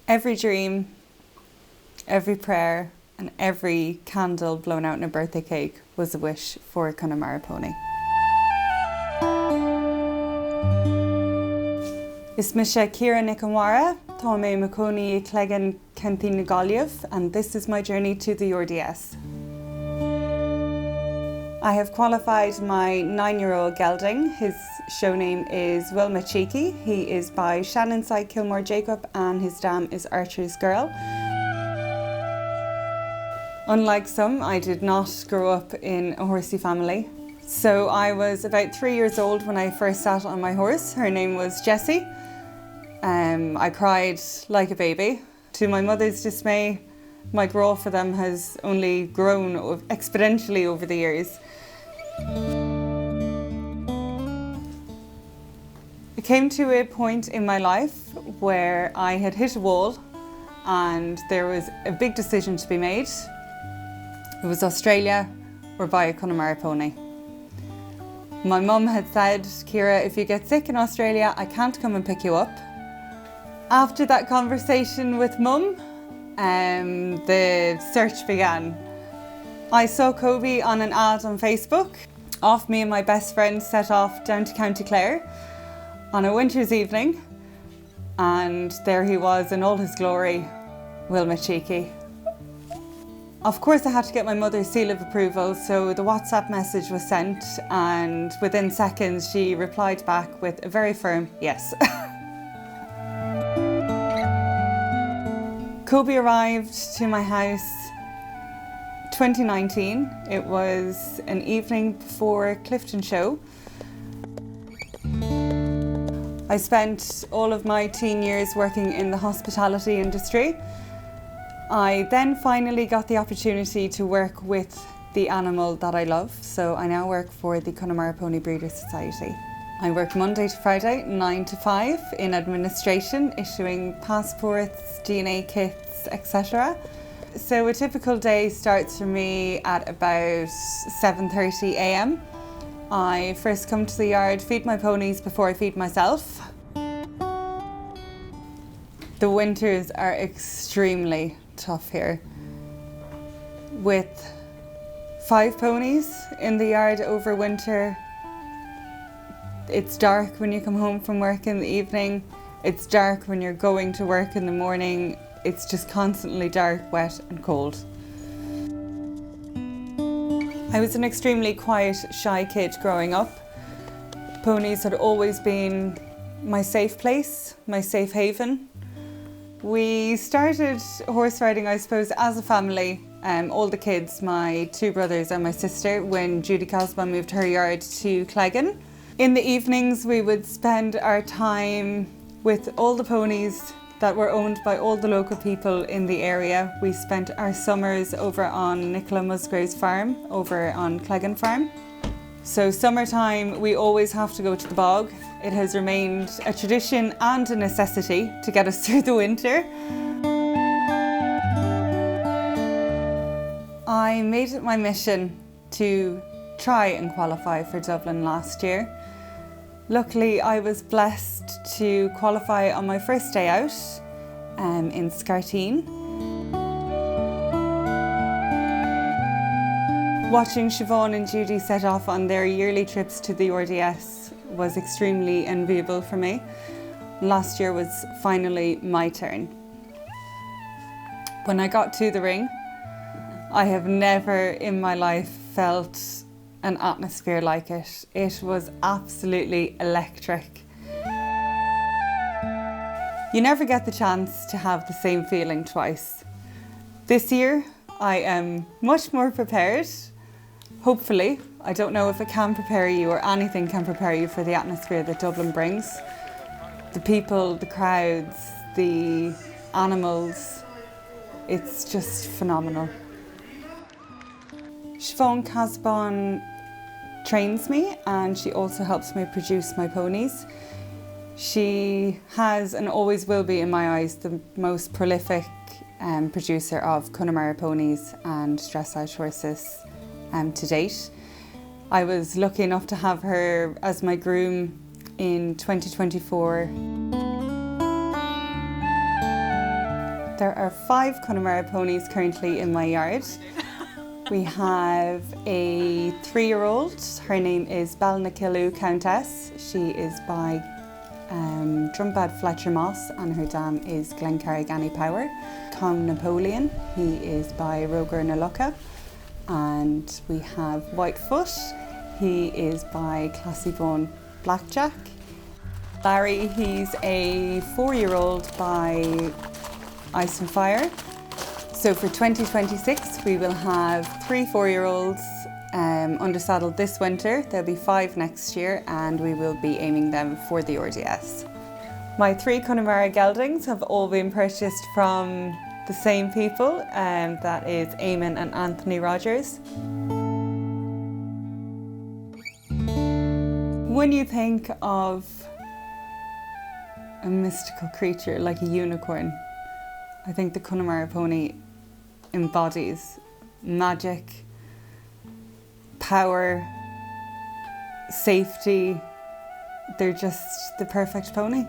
Every dream, every prayer and every candle blown out in a birthday cake was a wish for a Connemara pony. Is me Ciara McNamara, tá mé Maconi Cleggan Kenthi Nagaliav, and this is my journey to the RDS. I have qualified my 9-year-old gelding. His show name is Wilma Cheeky. He is by Shannonside Kilmore Jacob and his dam is Archer's Girl. Unlike some, I did not grow up in a horsey family. So I was about 3 years old when I first sat on my horse. Her name was Jessie. I cried like a baby. To my mother's dismay, my grow for them has only grown exponentially over the years. It came to a point in my life where I had hit a wall and there was a big decision to be made. It was Australia or buy a Connemara pony. My mum had said, Ciara, if you get sick in Australia, I can't come and pick you up. After that conversation with mum, the search began. I saw Kobe on an ad on Facebook. Off me and my best friend set off down to County Clare on a winter's evening, and there he was in all his glory, Wilma Cheeky. Of course I had to get my mother's seal of approval, so the WhatsApp message was sent and within seconds she replied back with a very firm yes. Kobe arrived to my house 2019. It was an evening before Clifton Show. I spent all of my teen years working in the hospitality industry. I then finally got the opportunity to work with the animal that I love, so I now work for the Connemara Pony Breeders Society. I work Monday to Friday, 9 to 5 in administration, issuing passports, DNA kits, etc. So a typical day starts for me at about 7:30 a.m. I first come to the yard, feed my ponies before I feed myself. The winters are extremely tough here. With 5 ponies in the yard over winter, it's dark when you come home from work in the evening, it's dark when you're going to work in the morning, it's just constantly dark, wet and cold. I was an extremely quiet, shy kid growing up. Ponies had always been my safe place, my safe haven. We started horse riding, I suppose, as a family, all the kids, my 2 brothers and my sister, when Judy Casbah moved her yard to Cleggan. In the evenings we would spend our time with all the ponies that were owned by all the local people in the area. We spent our summers over on Nicola Musgrave's farm, over on Cleggan Farm. So summertime we always have to go to the bog. It has remained a tradition and a necessity to get us through the winter. I made it my mission to try and qualify for Dublin last year. Luckily, I was blessed to qualify on my first day out in Scarteen. Watching Siobhan and Judy set off on their yearly trips to the RDS was extremely enviable for me. Last year was finally my turn. When I got to the ring, I have never in my life felt an atmosphere like it. It was absolutely electric. You never get the chance to have the same feeling twice. This year, I am much more prepared. Hopefully, I don't know if it can prepare you or anything can prepare you for the atmosphere that Dublin brings. The people, the crowds, the animals, it's just phenomenal. Siobhan Casbah trains me and she also helps me produce my ponies. She has and always will be in my eyes the most prolific producer of Connemara ponies and dressage horses to date. I was lucky enough to have her as my groom in 2024. There are 5 Connemara ponies currently in my yard. We have a 3-year-old. Her name is Balnakilu Countess. She is by Drumbad Fletcher Moss and her dam is Glencarrigani Power. Tom Napoleon, he is by Roger Nalucca. And we have Whitefoot, he is by Classybone Blackjack. Larry, he's a 4-year-old by Ice and Fire. So for 2026, we will have 3 4-year-olds under saddle this winter. There'll be 5 next year and we will be aiming them for the RDS. My 3 Connemara geldings have all been purchased from the same people, that is Eamon and Anthony Rogers. When you think of a mystical creature like a unicorn, I think the Connemara pony embodies magic, power, safety. They're just the perfect pony.